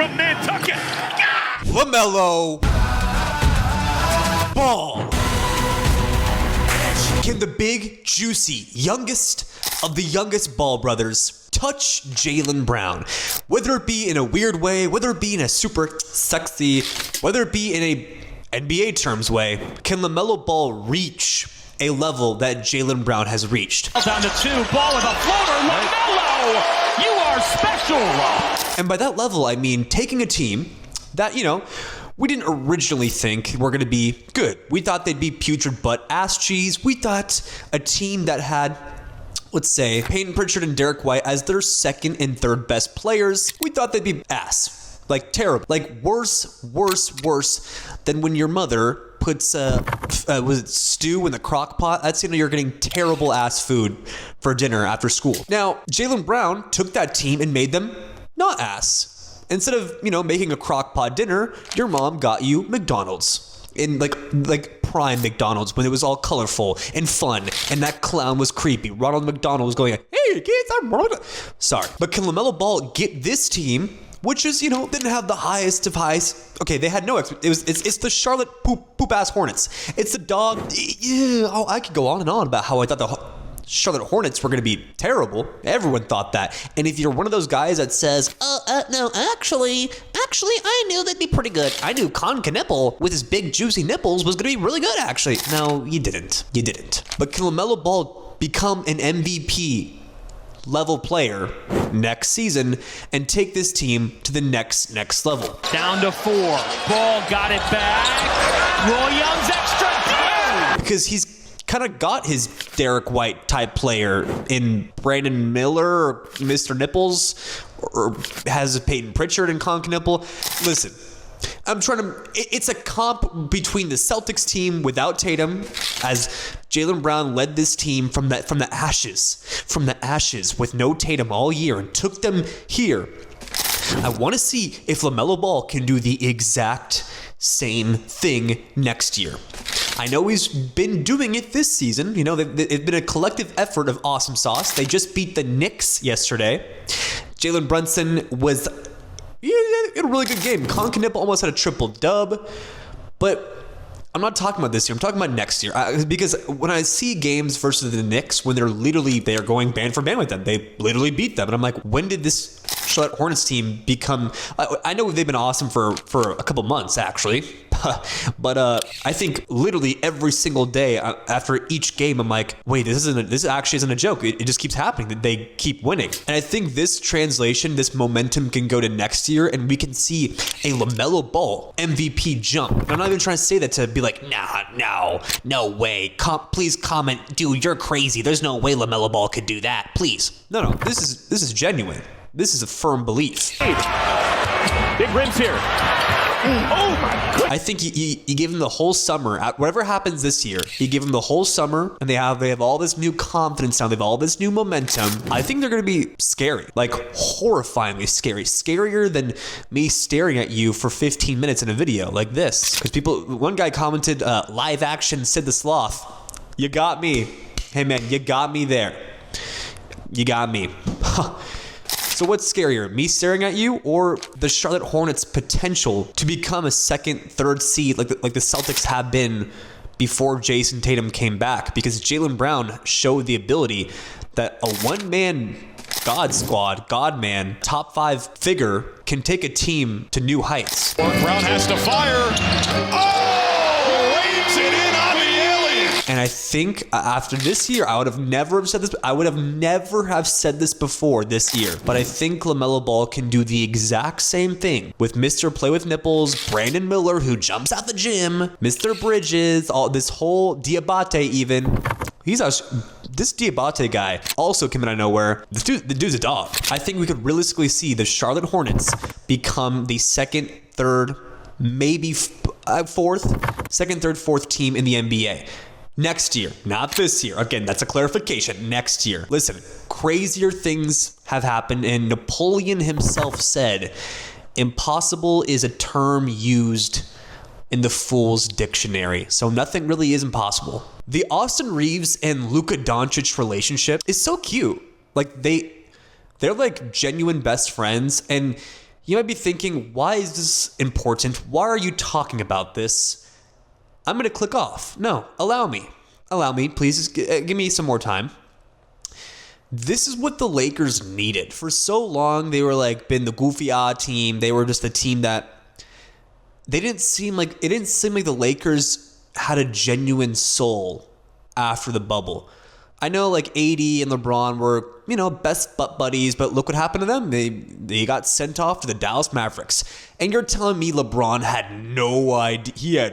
from Nantucket. LaMelo Ball. Can the big, juicy, youngest of the youngest Ball brothers touch Jaylen Brown? Whether it be in a weird way, whether it be in a super sexy, whether it be in a NBA terms way, can LaMelo Ball reach a level that Jaylen Brown has reached? Down to 2, Ball with a floater. LaMelo, you are special. And by that level, I mean taking a team that, we didn't originally think were going to be good. We thought they'd be putrid butt ass cheese. We thought a team that had, let's say, Peyton Pritchard and Derek White as their second and third best players. We thought they'd be ass. Like terrible. Like worse than when your mother puts was it stew in the crock pot? That's you're getting terrible ass food for dinner after school. Now, Jaylen Brown took that team and made them not ass. Instead of, making a crock pot dinner, your mom got you McDonald's. In like prime McDonald's when it was all colorful and fun and that clown was creepy. Ronald McDonald was going, hey kids, I'm Ronald. Sorry. But can LaMelo Ball get this team, which is, didn't have the highest of highs. Okay, they had no, it's the Charlotte poop ass Hornets. It's the dog. Yeah, I could go on and on about how I thought the Charlotte Hornets were going to be terrible. Everyone thought that. And if you're one of those guys that says, no, actually, I knew they'd be pretty good. I knew Con Knipple with his big juicy nipples was going to be really good, actually. No, you didn't. But can LaMelo Ball become an MVP level player next season and take this team to the next level? Down to 4. Ball got it back. Roy Young's extra. Because he's kind of got his Derek White type player in Brandon Miller or Mr. Nipples, or has Peyton Pritchard and Con Knipple. Listen, it's a comp between the Celtics team without Tatum, as Jaylen Brown led this team from the ashes with no Tatum all year and took them here. I want to see if LaMelo Ball can do the exact same thing next year. I know he's been doing it this season. It's been a collective effort of awesome sauce. They just beat the Knicks yesterday. Jalen Brunson was in a really good game. Con Knipple almost had a triple dub. But I'm not talking about this year. I'm talking about next year. Because when I see games versus the Knicks, when they are going band for band with them, they literally beat them. And I'm like, when did this Charlotte Hornets team become... I know they've been awesome for a couple months, actually. But I think literally every single day after each game, I'm like, wait, this actually isn't a joke. It just keeps happening. They keep winning. And I think this translation, this momentum can go to next year, and we can see a LaMelo Ball MVP jump. And I'm not even trying to say that to be like, no way. Please comment, dude, you're crazy. There's no way LaMelo Ball could do that. Please. No, this is genuine. This is a firm belief. Big rims here. Oh my goodness. I think you give them the whole summer. Whatever happens this year, you give them the whole summer, and they have all this new confidence now. They have all this new momentum. I think they're going to be scary, like horrifyingly scary, scarier than me staring at you for 15 minutes in a video like this. Because one guy commented, live action Sid the Sloth. You got me. Hey man, you got me there. You got me. So what's scarier, me staring at you or the Charlotte Hornets' potential to become a second, third seed like the Celtics have been before Jason Tatum came back? Because Jaylen Brown showed the ability that a one-man God-man, top 5 figure can take a team to new heights. Brown has to fire. Lays it in on the alien. And I think after this year, I would have never said this before this year. But I think LaMelo Ball can do the exact same thing with Mr. Play with Nipples, Brandon Miller, who jumps out the gym, Mr. Bridges, all this whole Diabate even. This Diabate guy also came out of nowhere. The dude's a dog. I think we could realistically see the Charlotte Hornets become the second, third, maybe fourth, second, third, fourth team in the NBA. Next year, not this year. Again, that's a clarification. Next year. Listen, crazier things have happened, and Napoleon himself said, impossible is a term used in the Fool's Dictionary. So nothing really is impossible. The Austin Reeves and Luka Doncic relationship is so cute. Like they're like genuine best friends, and You might be thinking, why is this important? Why are you talking about this? I'm going to click off. No, allow me. Allow me, please. Give me some more time. This is what the Lakers needed. For so long, they were like been the goofy odd team. They were just a team that it didn't seem like the Lakers had a genuine soul after the bubble. I know like AD and LeBron were, best butt buddies, but look what happened to them. They got sent off to the Dallas Mavericks. And you're telling me LeBron had no idea,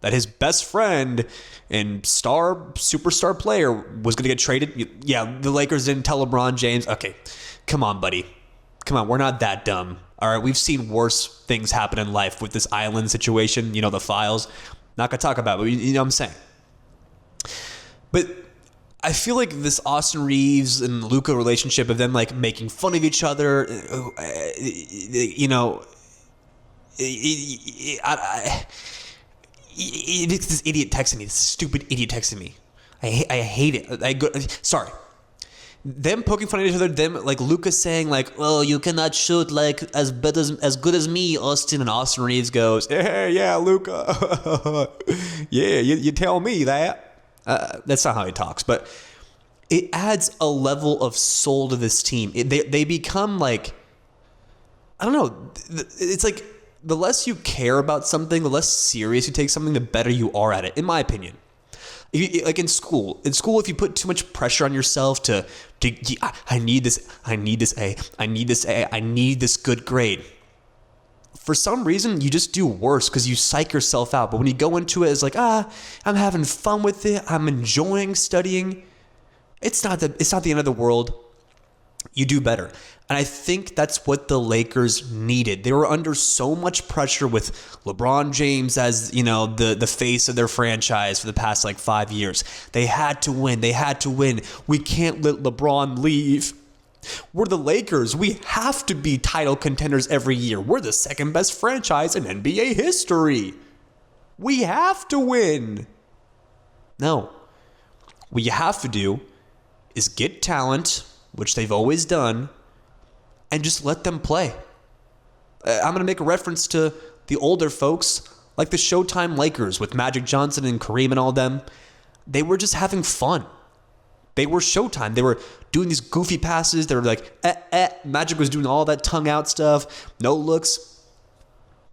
that his best friend and superstar player was going to get traded? Yeah, the Lakers didn't tell LeBron James. Okay, come on, buddy. Come on, we're not that dumb. All right, we've seen worse things happen in life with this island situation, the files. Not going to talk about it, but you know what I'm saying. But I feel like this Austin Reeves and Luka relationship of them like making fun of each other, it's this idiot texting me, this stupid idiot texting me. I hate it. Sorry. Them poking fun at each other, them like Luka saying like, "Oh, you cannot shoot like as good as me, Austin," and Austin Reeves goes, "Hey, yeah, Luka, yeah, you tell me that." That's not how he talks, but it adds a level of soul to this team. They become like, I don't know. It's like the less you care about something, the less serious you take something, the better you are at it, in my opinion. Like in school, if you put too much pressure on yourself to I need this A, I need this good grade. For some reason, you just do worse because you psych yourself out. But when you go into it as like, I'm having fun with it, I'm enjoying studying, it's not the end of the world. You do better. And I think that's what the Lakers needed. They were under so much pressure with LeBron James as, the face of their franchise for the past 5 years. They had to win. We can't let LeBron leave. We're the Lakers. We have to be title contenders every year. We're the second best franchise in NBA history. We have to win. No. What you have to do is get talent, which they've always done, and just let them play. I'm going to make a reference to the older folks, like the Showtime Lakers with Magic Johnson and Kareem and all them. They were just having fun. They were Showtime. They were doing these goofy passes. They were like, Magic was doing all that tongue out stuff, no looks.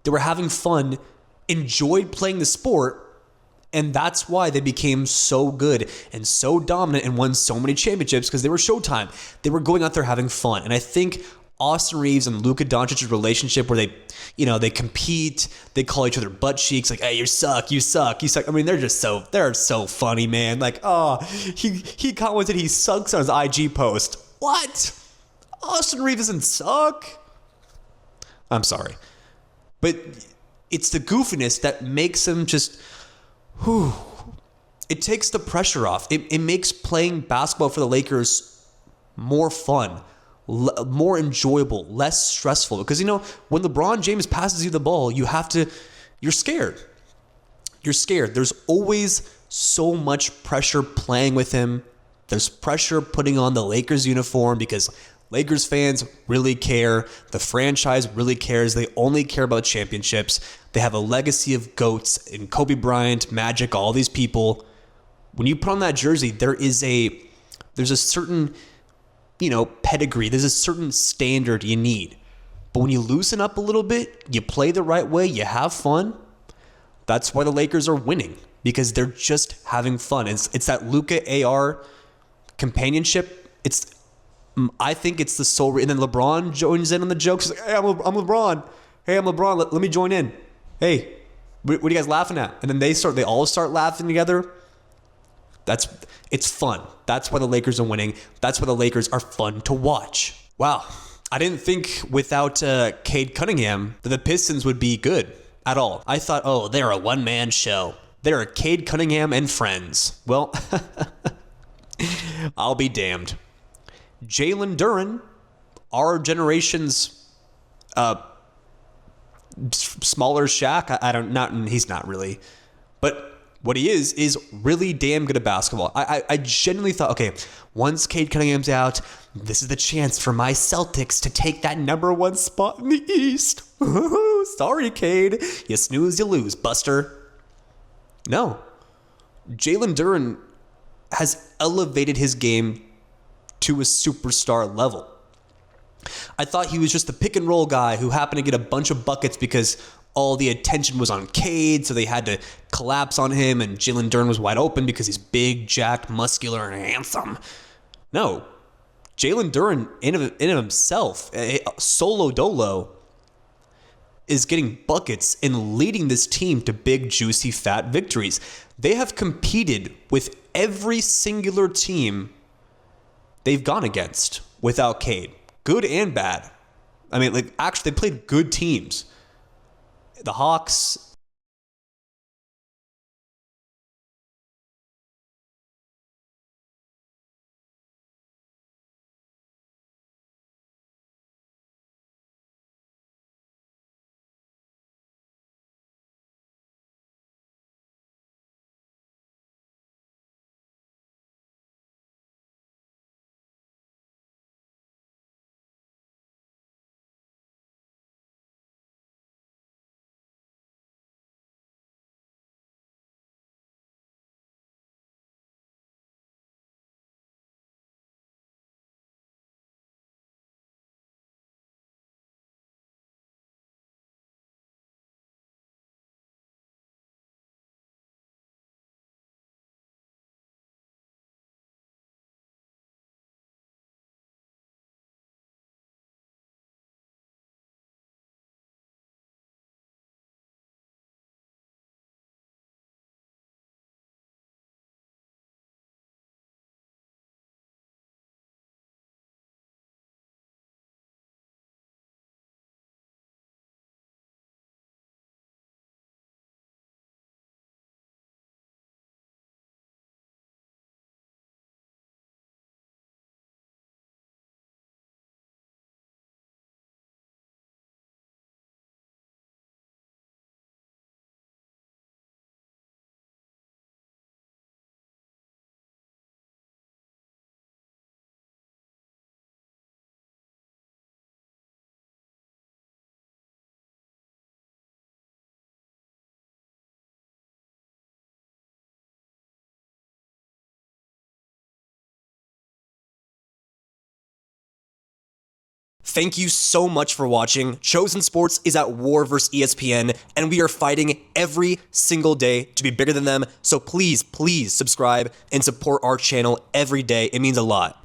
They were having fun, enjoyed playing the sport, and that's why they became so good and so dominant and won so many championships, because they were Showtime. They were going out there having fun. And I think Austin Reeves and Luka Doncic's relationship where they compete, they call each other butt cheeks, like, "Hey, you suck. I mean, they're so funny, man. Like, oh, he commented he sucks on his IG post. What? Austin Reeves doesn't suck? I'm sorry. But it's the goofiness that makes him just, it takes the pressure off. It makes playing basketball for the Lakers more fun, more enjoyable, less stressful. Because, when LeBron James passes you the ball, you're scared. You're scared. There's always so much pressure playing with him. There's pressure putting on the Lakers uniform because Lakers fans really care. The franchise really cares. They only care about championships. They have a legacy of GOATs and Kobe Bryant, Magic, all these people. When you put on that jersey, there's a certain pedigree. There's a certain standard you need. But when you loosen up a little bit, you play the right way, you have fun. That's why the Lakers are winning, because they're just having fun. It's that Luka AR companionship. I think it's the soul. And then LeBron joins in on the jokes. He's like, "Hey, I'm LeBron. Hey, I'm LeBron. Let me join in. Hey, what are you guys laughing at?" And then they all start laughing together. It's fun. That's why the Lakers are winning. That's why the Lakers are fun to watch. Wow. I didn't think without Cade Cunningham that the Pistons would be good at all. I thought, they're a one-man show. They're Cade Cunningham and friends. Well, I'll be damned. Jalen Duren, our generation's smaller Shaq. He's not really. But What he is really damn good at basketball. I genuinely thought, okay, once Cade Cunningham's out, this is the chance for my Celtics to take that #1 spot in the East. Sorry, Cade. You snooze, you lose, Buster. No. Jalen Duren has elevated his game to a superstar level. I thought he was just the pick and roll guy who happened to get a bunch of buckets because all the attention was on Cade, so they had to collapse on him, and Jalen Duren was wide open because he's big, jacked, muscular, and handsome. No. Jalen Duren, in of himself, solo dolo, is getting buckets and leading this team to big, juicy, fat victories. They have competed with every singular team they've gone against without Cade. Good and bad. I mean, like, actually, they played good teams. The Hawks. Thank you so much for watching. Chosen Sports is at war versus ESPN, and we are fighting every single day to be bigger than them. So please, please subscribe and support our channel every day. It means a lot.